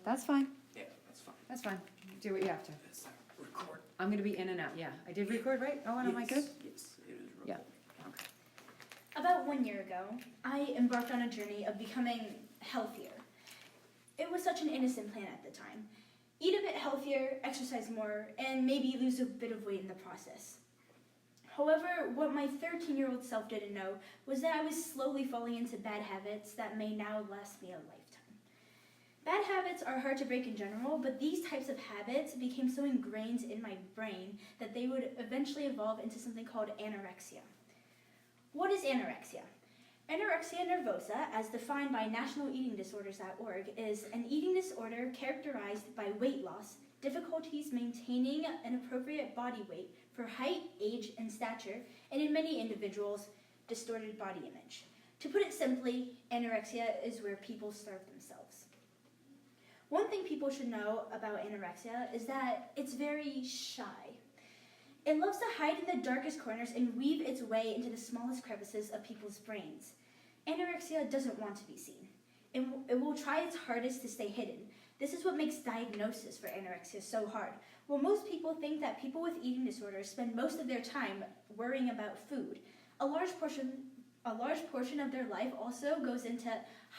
That's fine. Yeah, that's fine. That's fine. Do what you have to. That's not record. I'm going to be in and out. Yeah. I did record, right? Oh, and am I good? Yes, it is recording. Yeah. Okay. About 1 year ago, I embarked on a journey of becoming healthier. It was such an innocent plan at the time. Eat a bit healthier, exercise more, and maybe lose a bit of weight in the process. However, what my 13-year-old self didn't know was that I was slowly falling into bad habits that may now last me a lifetime. Bad habits are hard to break in general, but these types of habits became so ingrained in my brain that they would eventually evolve into something called anorexia. What is anorexia? Anorexia nervosa, as defined by nationaleatingdisorders.org, is an eating disorder characterized by weight loss, difficulties maintaining an appropriate body weight for height, age, and stature, and in many individuals, distorted body image. To put it simply, anorexia is where people starve themselves. One thing people should know about anorexia is that it's very shy. It loves to hide in the darkest corners and weave its way into the smallest crevices of people's brains. Anorexia doesn't want to be seen. It will try its hardest to stay hidden. This is what makes diagnosis for anorexia so hard. Well, most people think that people with eating disorders spend most of their time worrying about food. A large portion of their life also goes into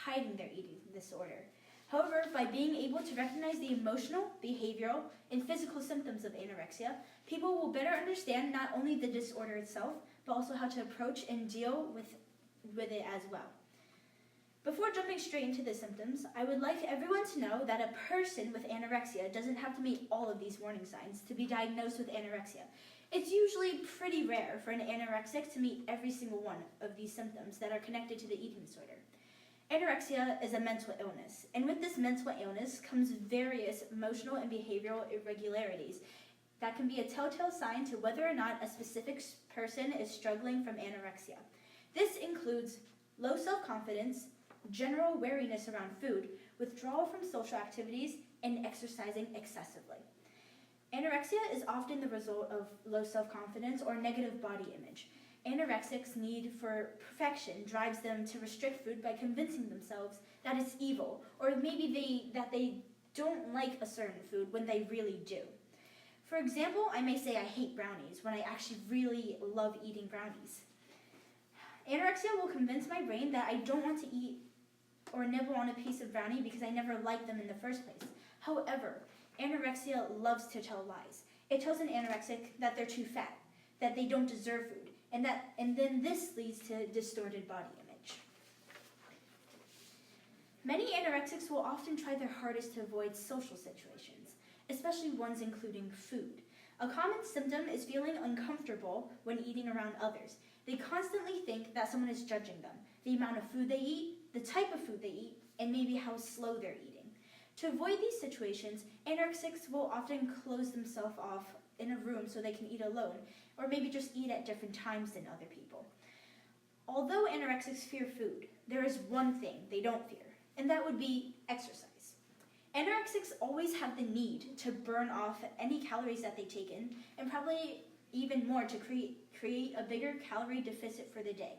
hiding their eating disorder. However, by being able to recognize the emotional, behavioral, and physical symptoms of anorexia, people will better understand not only the disorder itself, but also how to approach and deal with it as well. Before jumping straight into the symptoms, I would like everyone to know that a person with anorexia doesn't have to meet all of these warning signs to be diagnosed with anorexia. It's usually pretty rare for an anorexic to meet every single one of these symptoms that are connected to the eating disorder. Anorexia is a mental illness, and with this mental illness comes various emotional and behavioral irregularities that can be a telltale sign to whether or not a specific person is struggling from anorexia. This includes low self-confidence, general wariness around food, withdrawal from social activities, and exercising excessively. Anorexia is often the result of low self-confidence or negative body image. Anorexics' need for perfection drives them to restrict food by convincing themselves that it's evil, or maybe that they don't like a certain food when they really do. For example, I may say I hate brownies when I actually really love eating brownies. Anorexia will convince my brain that I don't want to eat or nibble on a piece of brownie because I never liked them in the first place. However, anorexia loves to tell lies. It tells an anorexic that they're too fat, that they don't deserve food, and then this leads to distorted body image. Many anorexics will often try their hardest to avoid social situations, especially ones including food. A common symptom is feeling uncomfortable when eating around others. They constantly think that someone is judging them, the amount of food they eat, the type of food they eat, and maybe how slow they're eating. To avoid these situations, anorexics will often close themselves off in a room so they can eat alone, or maybe just eat at different times than other people. Although anorexics fear food, there is one thing they don't fear, and that would be exercise. Anorexics always have the need to burn off any calories that they take in, and probably even more to create a bigger calorie deficit for the day.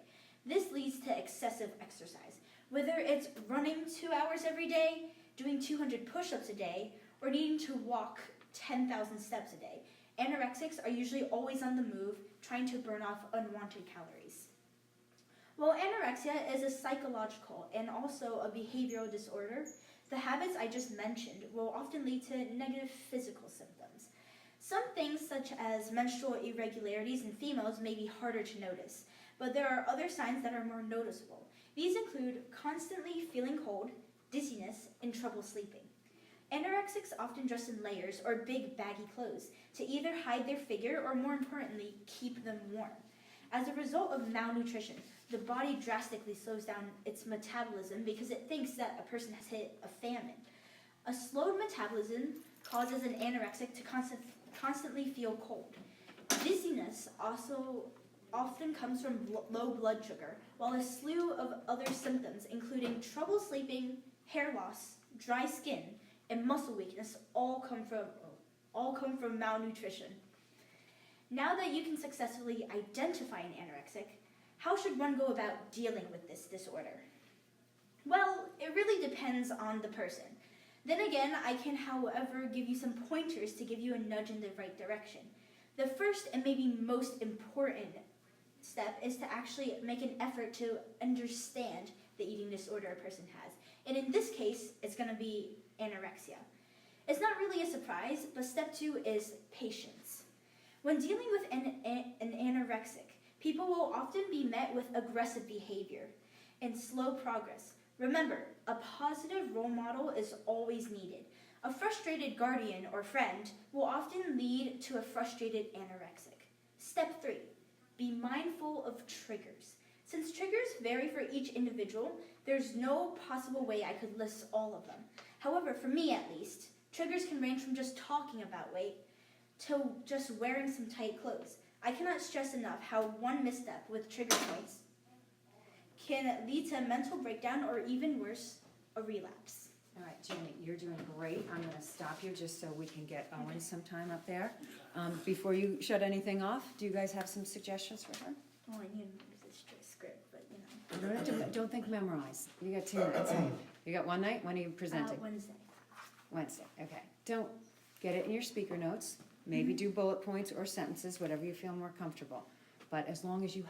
This leads to excessive exercise, whether it's running 2 hours every day, doing 200 push-ups a day, or needing to walk 10,000 steps a day. Anorexics are usually always on the move, trying to burn off unwanted calories. While anorexia is a psychological and also a behavioral disorder, the habits I just mentioned will often lead to negative physical symptoms. Some things, such as menstrual irregularities in females, may be harder to notice, but there are other signs that are more noticeable. These include constantly feeling cold, dizziness, and trouble sleeping. Anorexics often dress in layers or big baggy clothes to either hide their figure or, more importantly, keep them warm. As a result of malnutrition, the body drastically slows down its metabolism because it thinks that a person has hit a famine. A slowed metabolism causes an anorexic to constantly feel cold. Dizziness also often comes from low blood sugar, while a slew of other symptoms, including trouble sleeping, hair loss, dry skin, and muscle weakness, all come from malnutrition. Now that you can successfully identify an anorexic, how should one go about dealing with this disorder? Well, it really depends on the person. Then again, I can, however, give you some pointers to give you a nudge in the right direction. The first and maybe most important step is to actually make an effort to understand the eating disorder a person has. And in this case, it's going to be anorexia. It's not really a surprise, but step 2 is patience. When dealing with an anorexic, people will often be met with aggressive behavior and slow progress. Remember, a positive role model is always needed. A frustrated guardian or friend will often lead to a frustrated anorexic. Step 3, be mindful of triggers. Since triggers vary for each individual, there's no possible way I could list all of them. However, for me at least, triggers can range from just talking about weight to just wearing some tight clothes. I cannot stress enough how one misstep with trigger points can lead to a mental breakdown or even worse, a relapse. All right, Jenny, you're doing great. I'm gonna stop you just so we can get Owen some time up there. Before you shut anything off, do you guys have some suggestions for her? Oh, I need this script, but you know. Don't think memorize. You got 2 minutes. You got one night? When are you presenting? Wednesday. Wednesday, okay. Don't get it in your speaker notes. Maybe do bullet points or sentences, whatever you feel more comfortable. But as long as you